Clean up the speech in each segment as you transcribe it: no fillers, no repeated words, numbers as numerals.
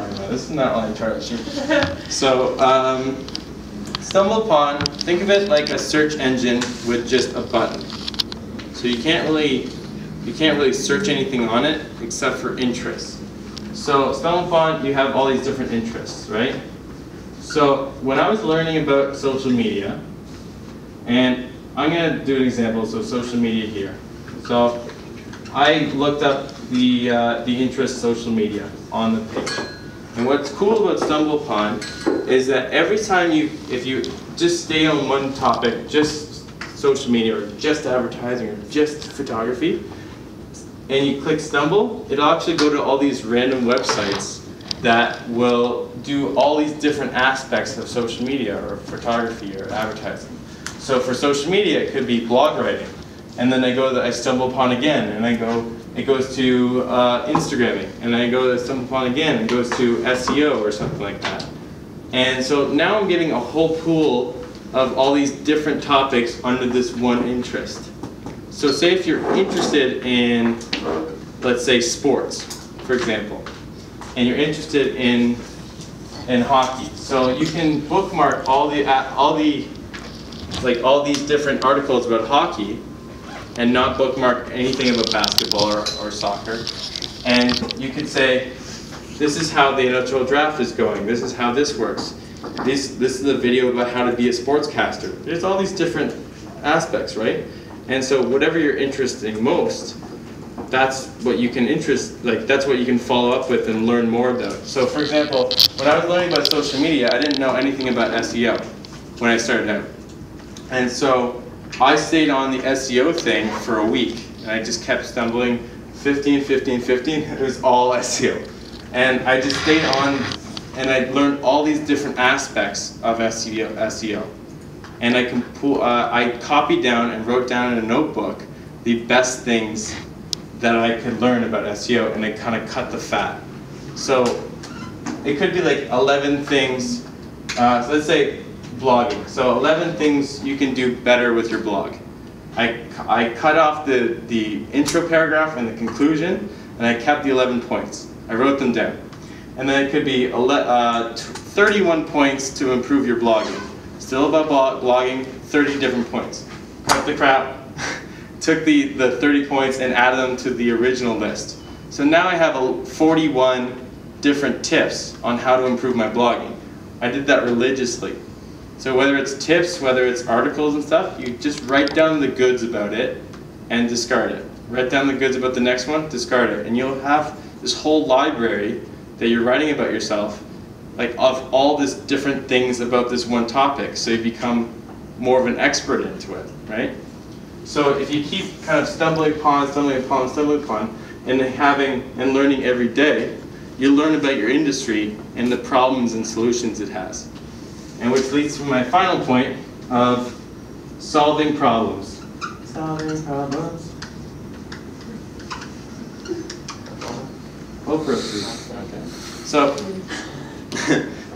talking about. This is not on a chart sheet. So, stumble upon, think of it like a search engine with just a button. So you can't really search anything on it except for interests. So stumble upon, you have all these different interests, right? So when I was learning about social media, and I'm going to do an example of social media here. So I looked up the interest social media on the page. And what's cool about Stumble Upon is that every time if you just stay on one topic, just social media or just advertising or just photography, and you click Stumble, it'll actually go to all these random websites that will do all these different aspects of social media or photography or advertising. So for social media, it could be blog writing. And then I stumble upon again, and it goes to Instagramming, and I stumble upon again, and it goes to SEO or something like that. And so now I'm getting a whole pool of all these different topics under this one interest. So say if you're interested in, let's say, sports, for example, and you're interested in hockey. So you can bookmark all these different articles about hockey and not bookmark anything about basketball or soccer. And you could say, this is how the NHL draft is going. This is how this works. This is a video about how to be a sportscaster. There's all these different aspects, right? And so whatever you're interested in most, that's what you can that's what you can follow up with and learn more about. So for example, when I was learning about social media, I didn't know anything about SEO when I started out. And so I stayed on the SEO thing for a week, and I just kept stumbling, 15, 15, 15, it was all SEO. And I just stayed on, and I learned all these different aspects of SEO. And I copied down and wrote down in a notebook the best things that I could learn about SEO, and I kind of cut the fat. So it could be like 11 things, so let's say blogging. So 11 things you can do better with your blog. I cut off the intro paragraph and the conclusion, and I kept the 11 points. I wrote them down. And then it could be 31 points to improve your blogging. Still about blogging, 30 different points. Cut the crap, took the 30 points and added them to the original list. So now I have 41 different tips on how to improve my blogging. I did that religiously. So whether it's tips, whether it's articles and stuff, you just write down the goods about it and discard it. Write down the goods about the next one, discard it. And you'll have this whole library that you're writing about yourself, like of all these different things about this one topic, so you become more of an expert into it, right? So if you keep kind of stumbling upon, and learning every day, you learn about your industry and the problems and solutions it has. And which leads to my final point of solving problems. Solving problems. Oprah, please. Okay.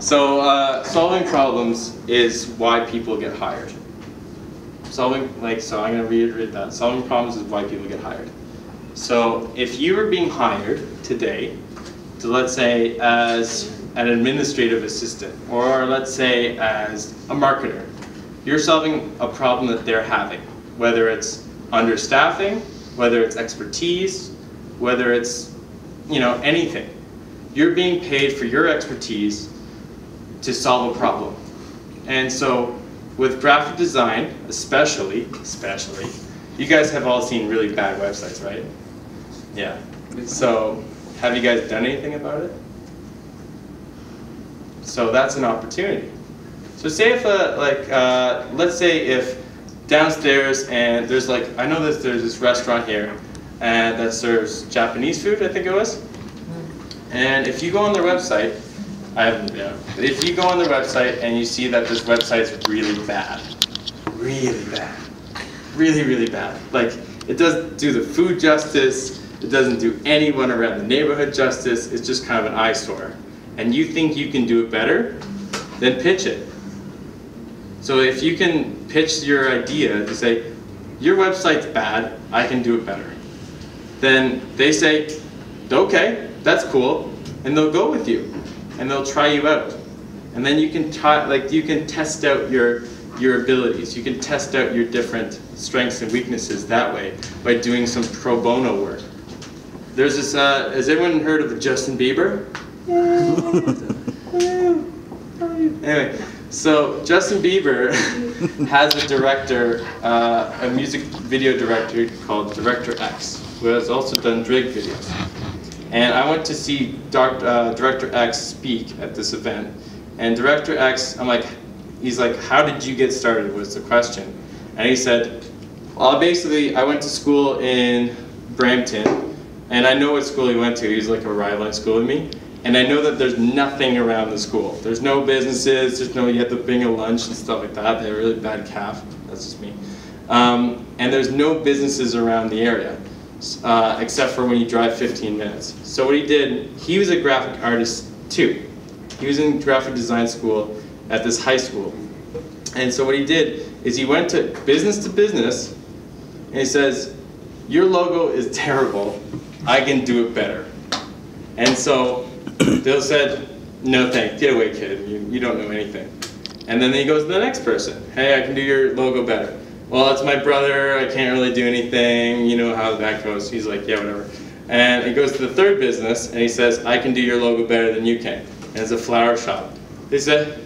So solving problems is why people get hired. So I'm going to reiterate that. Solving problems is why people get hired. So if you were being hired today to, let's say, as an administrative assistant, or let's say as a marketer, you're solving a problem that they're having, whether it's understaffing, whether it's expertise, whether it's, anything. You're being paid for your expertise to solve a problem. And so with graphic design, especially, you guys have all seen really bad websites, right? Yeah. So have you guys done anything about it? So that's an opportunity. So say if, let's say if downstairs and there's I know that there's this restaurant here that serves Japanese food, I think it was. And if you go on their website, if you go on their website and you see that this website's really bad, really bad. It doesn't do the food justice, it doesn't do anyone around the neighborhood justice, it's just kind of an eyesore. And you think you can do it better, then pitch it. So if you can pitch your idea to say, your website's bad, I can do it better. Then they say, okay, that's cool, and they'll go with you. and they'll try you out. And then you can you can test out your abilities. You can test out your different strengths and weaknesses that way by doing some pro bono work. There's this, has everyone heard of Justin Bieber? Anyway, so Justin Bieber has a director, a music video director called Director X, who has also done Drake videos. And I went to see Director X speak at this event. And Director X, he's like, how did you get started, was the question. And he said, well, basically, I went to school in Brampton, and I know what school he went to. He's like a rival at school with me. And I know that there's nothing around the school. There's no businesses, you have to bring a lunch and stuff like that. They have a really bad calf, that's just me. And there's no businesses around the area, except for when you drive 15 minutes. So what he did, he was a graphic artist too. He was in graphic design school at this high school. And so what he did is he went to business, and he says, your logo is terrible, I can do it better. And so they said, no thanks, get away kid, you don't know anything. And then he goes to the next person, hey, I can do your logo better. Well, it's my brother, I can't really do anything, you know how that goes. He's like, yeah, whatever. And he goes to the third business, and he says, I can do your logo better than you can. And it's a flower shop. They said,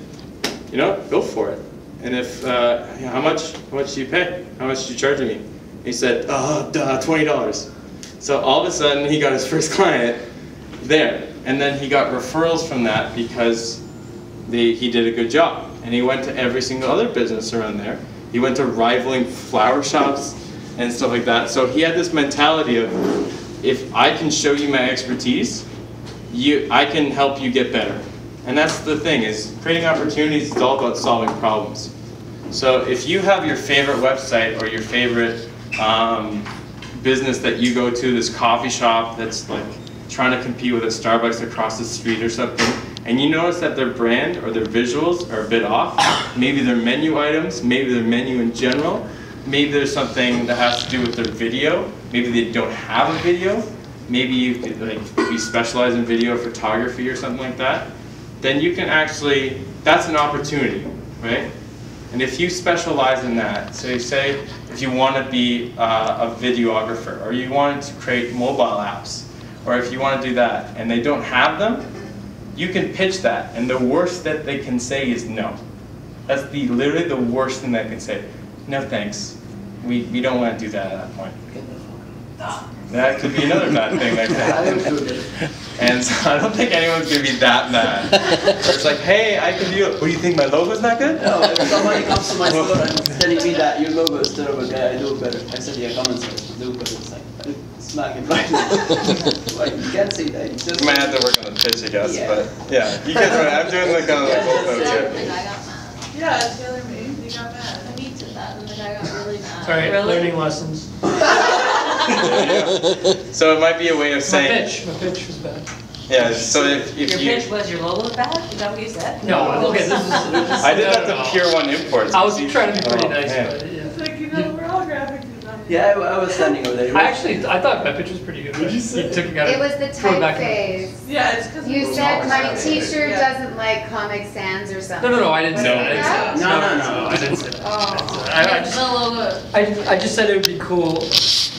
you know, go for it. And if, how much do you pay? How much do you charge me? He said, $20. So all of a sudden, he got his first client there. And then he got referrals from that because he did a good job. And he went to every single other business around there. He went to rivaling flower shops and stuff like that. So he had this mentality of, if I can show you my expertise, I can help you get better. And that's the thing, is creating opportunities is all about solving problems. So if you have your favorite website or your favorite business that you go to, this coffee shop that's like trying to compete with a Starbucks across the street or something, and you notice that their brand or their visuals are a bit off, maybe their menu items, maybe their menu in general, maybe there's something that has to do with their video, maybe they don't have a video, maybe you specialize in video photography or something like that, then you can actually, that's an opportunity, right? And if you specialize in that, so say if you want to be a videographer, or you want to create mobile apps, or if you want to do that, and they don't have them, you can pitch that, and the worst that they can say is no. That's literally the worst thing they can say. No thanks, we don't want to do that at that point. That could be another bad thing that can happen. And so I don't think anyone's going to be that mad. It's like, hey, I can do it. What do you think, my logo's not good? No, if somebody comes to my store and is telling me that your logo is terrible, guy, I do it better. I said, yeah, come and say, do it better. It's like, smack it right now. Like, you can't say that. You might have to work on the pitch, I guess. Yeah. But yeah, you guys are, I'm doing like kind of like both notes here. The guy got mad. Yeah, Taylor made me got mad. The meat did that, and the guy got really mad. Sorry, really? learning lessons. So it might be a way of saying. My pitch was bad. Yeah. So if your pitch was your logo bad? Is that what you said? No, okay, this is. I did that to Pier 1 Imports. I was trying to be pretty nice, man. but yeah. It's like, you know, we're all graphic designers. Yeah, I was standing over there. I thought my pitch was pretty good. What'd you say? You took it out. It was the throw it back in. typeface. Yeah, it's because You said my t-shirt Yeah. doesn't like Comic Sans or something. No, I didn't say Was it that. No. I didn't say that. Oh. I just said it would be cool.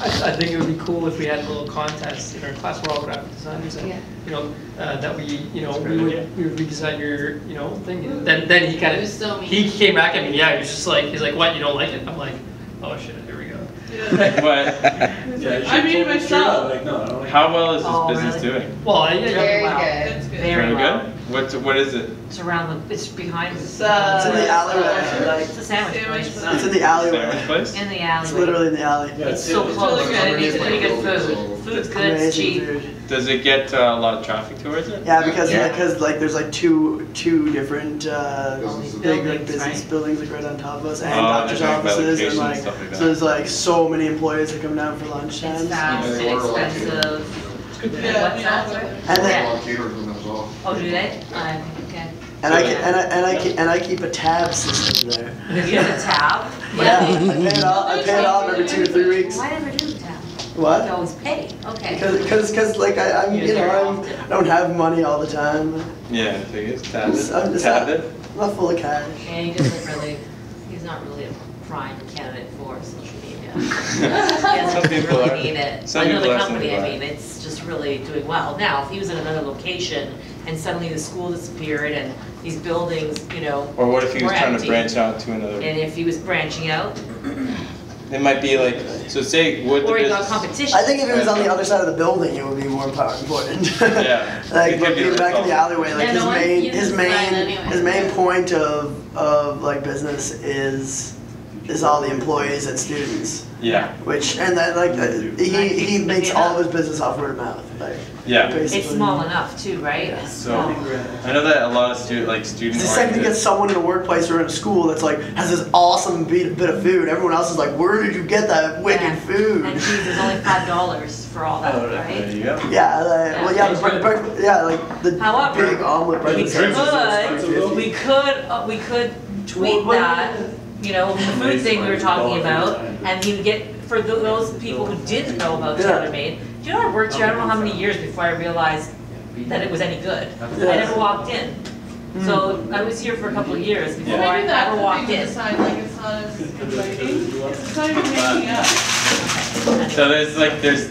I think it would be cool if we had a little contest in our class. We're all graphic designers, and Yeah. you know that we would redesign your thing. And then he kind It was so of mean. he came back at me. Yeah, he was just like what, you don't like it? I'm like, oh shit, here we go. Yeah. But I mean, myself. Like, no, I don't like how well is this Oh, business really? doing? Well, Very Wow. good. It's good. Very Very well. good. What is it? It's around the. It's behind. It's in the alleyway, like- It's a sandwich place. It's in the alleyway. Sandwich place? In the alley. It's literally in the alley. It's so close, really and good. it's pretty good food. Food's good, it's Amazing cheap. food. Does it get a lot of traffic towards it? Yeah, because Yeah. there's like two different big like Buildings, business right? buildings like right on top of us, and Oh, doctors' and like offices, medication and and like stuff like that. so there's like so many employees that come down for lunch It's times. fast, inexpensive. Yeah, What's we that? all Sorry? have it. And then Yeah. Oh, do they? Okay. and I keep a tab system there. You have a tab? Yeah, I pay it off every 2 to 3 weeks. Why never do the tab? What? You always pay, okay. Because like I'm You're you know there I often. don't have money all the time. Yeah, I think it's I'm just tablet. I'm not full of cash. And he's not really a prime candidate for social media. He doesn't Some people really are. need it. Some I know people the are, some company, I people mean, it's just really doing well. Now, if he was in another location and suddenly the school disappeared and these buildings, you know, Or what if he was were trying to empty, branch out to another? and if he was branching out, It might be like, so say, would the or he got business... competition. I think if it was on the other side of the building, it would be more important. Yeah. Like, It could but be being like, back in oh. the alleyway, like Yeah, no one uses that anyway. his main point of like business is all the employees and students, Yeah, which and that like he makes all of his business off word of mouth, like yeah. basically. It's small enough too, right? Yeah. It's So, small. I know that a lot of student It's the second you oriented. get someone in a workplace or in a school that's like has this awesome bit of food, everyone else is like, where did you get that wicked Yeah. food? And geez, there's only $5 for all that, There right? you go. Yeah, like, well, yeah, the breakfast, yeah, like the However, big omelet We breakfast. could tweet that, you know, the food thing we were talking about, and he would get, for those people who didn't know about Yeah. TaylorMade, do you know I worked here, I don't know how many years before I realized that it was any good. Yeah. I never walked in. So I was here for a couple of years before When I I do that, ever the walked thing in. decide like it's not as inviting, it's not even making up. So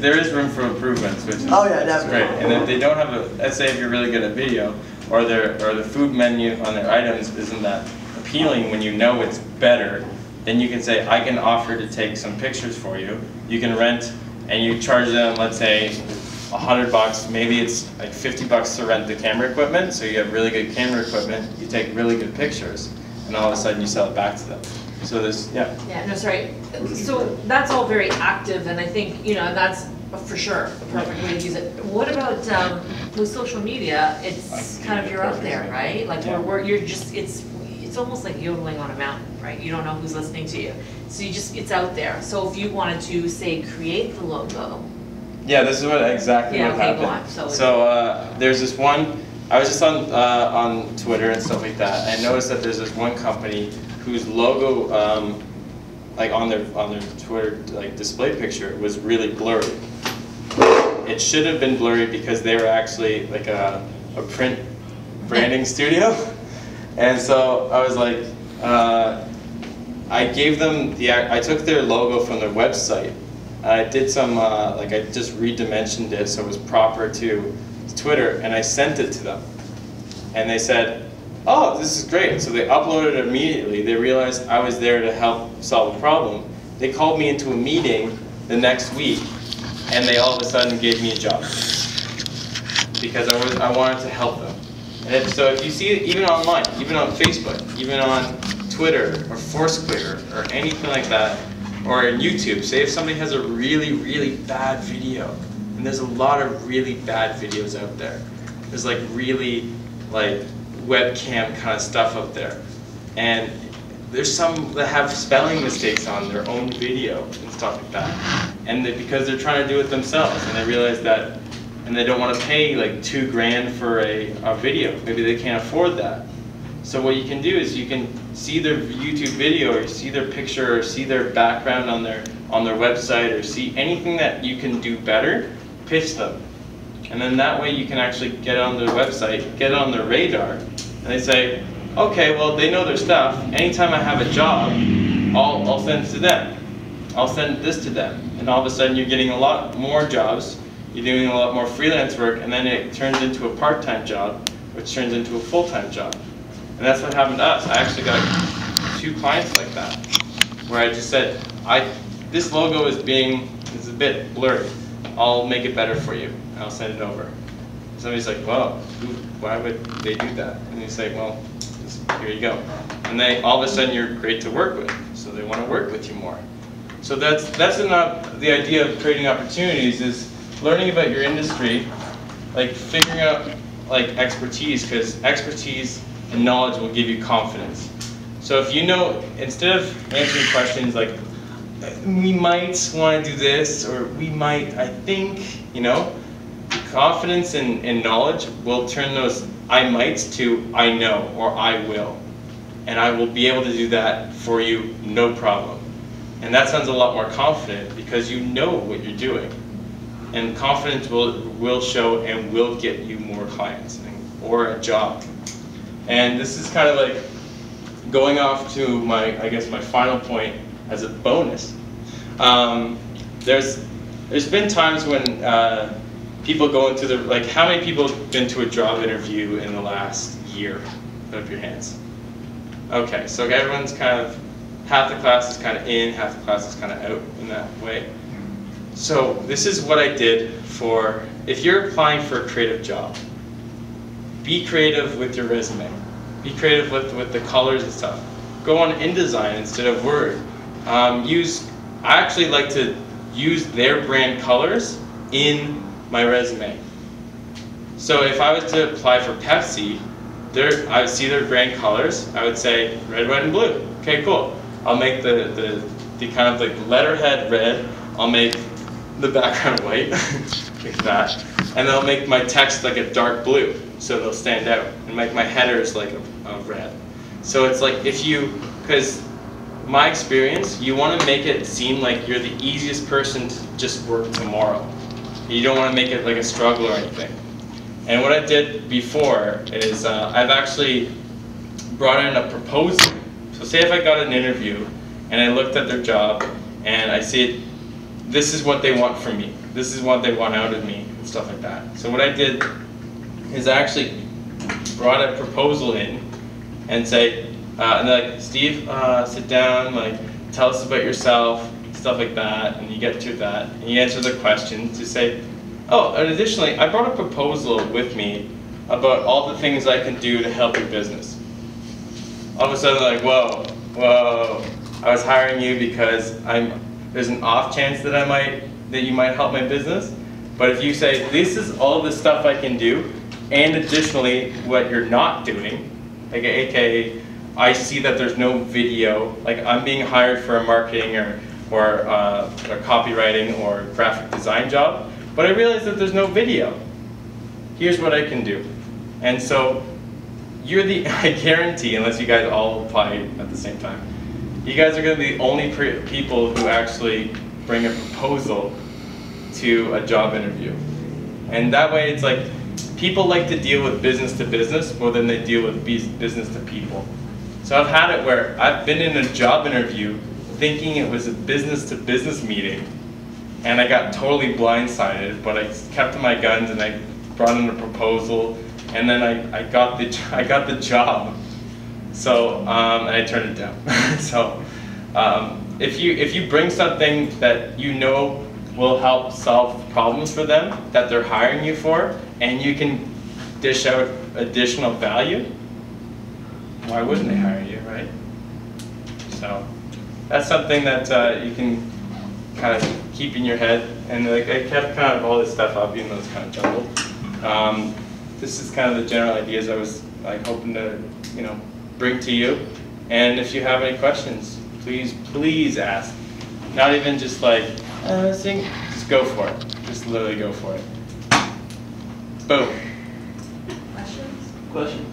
there is room for improvements, which is, Oh, yeah, which is definitely. great. And if they don't have a, let's say if you're really good at video, or the food menu on their items isn't that appealing when you know it's better, then you can say, I can offer to take some pictures for you. You can rent, and you charge them, let's say, $100. Maybe it's like $50 to rent the camera equipment, so you have really good camera equipment, you take really good pictures, and all of a sudden you sell it back to them. So there's, yeah. Yeah, no, sorry. So that's all very active, and I think, you know, and that's for sure the perfect way to use it. What about with social media? It's kind of, you're out there, right? Like you're just, it's almost like yodeling on a mountain, right? You don't know who's listening to you. So it's out there. So if you wanted to, say, create the logo. Yeah, this is exactly Yeah, what okay, go happened. on. So there's this one, I was just on Twitter and stuff like that, and I noticed that there's this one company whose logo, like on their Twitter like display picture, was really blurry. It should have been blurry because they were actually like a print branding studio, and so I was like, I gave them I took their logo from their website. I did some, like I just redimensioned it so it was proper to Twitter, and I sent it to them. And they said, oh, this is great. So they uploaded it immediately. They realized I was there to help solve a problem. They called me into a meeting the next week, and they all of a sudden gave me a job. Because I wanted to help them. And so if you see it even online, even on Facebook, even on Twitter, or Foursquare, or anything like that, or in YouTube, say if somebody has a really, really bad video, and there's a lot of really bad videos out there. There's like really like webcam kind of stuff out there. And there's some that have spelling mistakes on their own video and stuff like that. And because they're trying to do it themselves, and they realize that, and they don't want to pay like $2 grand for a video. Maybe they can't afford that. So what you can do is you can see their YouTube video, or see their picture, or see their background on their website, or see anything that you can do better, pitch them. And then that way you can actually get it on their website, get it on their radar, and they say, okay, well they know their stuff. Anytime I have a job, I'll send it to them. I'll send this to them. And all of a sudden you're getting a lot more jobs, you're doing a lot more freelance work, and then it turns into a part-time job, which turns into a full-time job. And that's what happened to us. I actually got 2 clients like that, where I just said, this logo is a bit blurry. I'll make it better for you, and I'll send it over. Somebody's like, well, why would they do that? And you say, well, here you go. And all of a sudden you're great to work with, so they want to work with you more. So that's the idea of creating opportunities, is learning about your industry, like figuring out like expertise, because expertise and knowledge will give you confidence. So if you know, instead of answering questions like, we might want to do this, or we might, I think, you know, confidence and knowledge will turn those I mights to I know, or I will. And I will be able to do that for you, no problem. And that sounds a lot more confident because you know what you're doing. And confidence will show and will get you more clients or a job. And this is kind of like going off to my, I guess, my final point as a bonus. There's been times when people go into the, like, how many people have been to a job interview in the last year? Put up your hands. Okay, so everyone's kind of, half the class is kind of in, half the class is kind of out in that way. So this is what I did for, if you're applying for a creative job, be creative with your resume. Be creative with the colors and stuff. Go on InDesign instead of Word. I actually like to use their brand colors in my resume. So if I was to apply for Pepsi, I would see their brand colors. I would say red, white, and blue. Okay, cool. I'll make the kind of like letterhead red. I'll make the background white, like that. And then I'll make my text like a dark blue, so they'll stand out. And make my headers like a red. So it's like because my experience, you want to make it seem like you're the easiest person to just work tomorrow. You don't want to make it like a struggle or anything. And what I did before is I've actually brought in a proposal. So say if I got an interview and I looked at their job and I said, this is what they want from me. This is what they want out of me and stuff like that. So what I did is I actually brought a proposal in and say, and they're like, Steve, sit down, like, tell us about yourself, stuff like that, and you get to that, and you answer the question to say, oh, and additionally, I brought a proposal with me about all the things I can do to help your business. All of a sudden, they're like, whoa, I was hiring you because there's an off chance that you might help my business, but if you say, this is all the stuff I can do, and additionally, what you're not doing, like, aka, I see that there's no video, like I'm being hired for a marketing or a copywriting or graphic design job, but I realize that there's no video. Here's what I can do. And so I guarantee, unless you guys all apply at the same time, you guys are going to be the only people who actually bring a proposal to a job interview. And that way it's like, people like to deal with business to business more than they deal with business to people. So I've had it where I've been in a job interview thinking it was a business to business meeting, and I got totally blindsided, but I kept to my guns and I brought in a proposal, and then I got the job. So and I turned it down. So if you bring something that you know will help solve problems for them that they're hiring you for, and you can dish out additional value, why wouldn't they hire you, right? So that's something that you can kind of keep in your head. And like, I kept kind of all this stuff up, even though it's kind of jumbled. This is kind of the general ideas I was like hoping to, bring to you. And if you have any questions, please ask. Not even just like, just go for it. Just literally go for it. Boom. Questions? Question?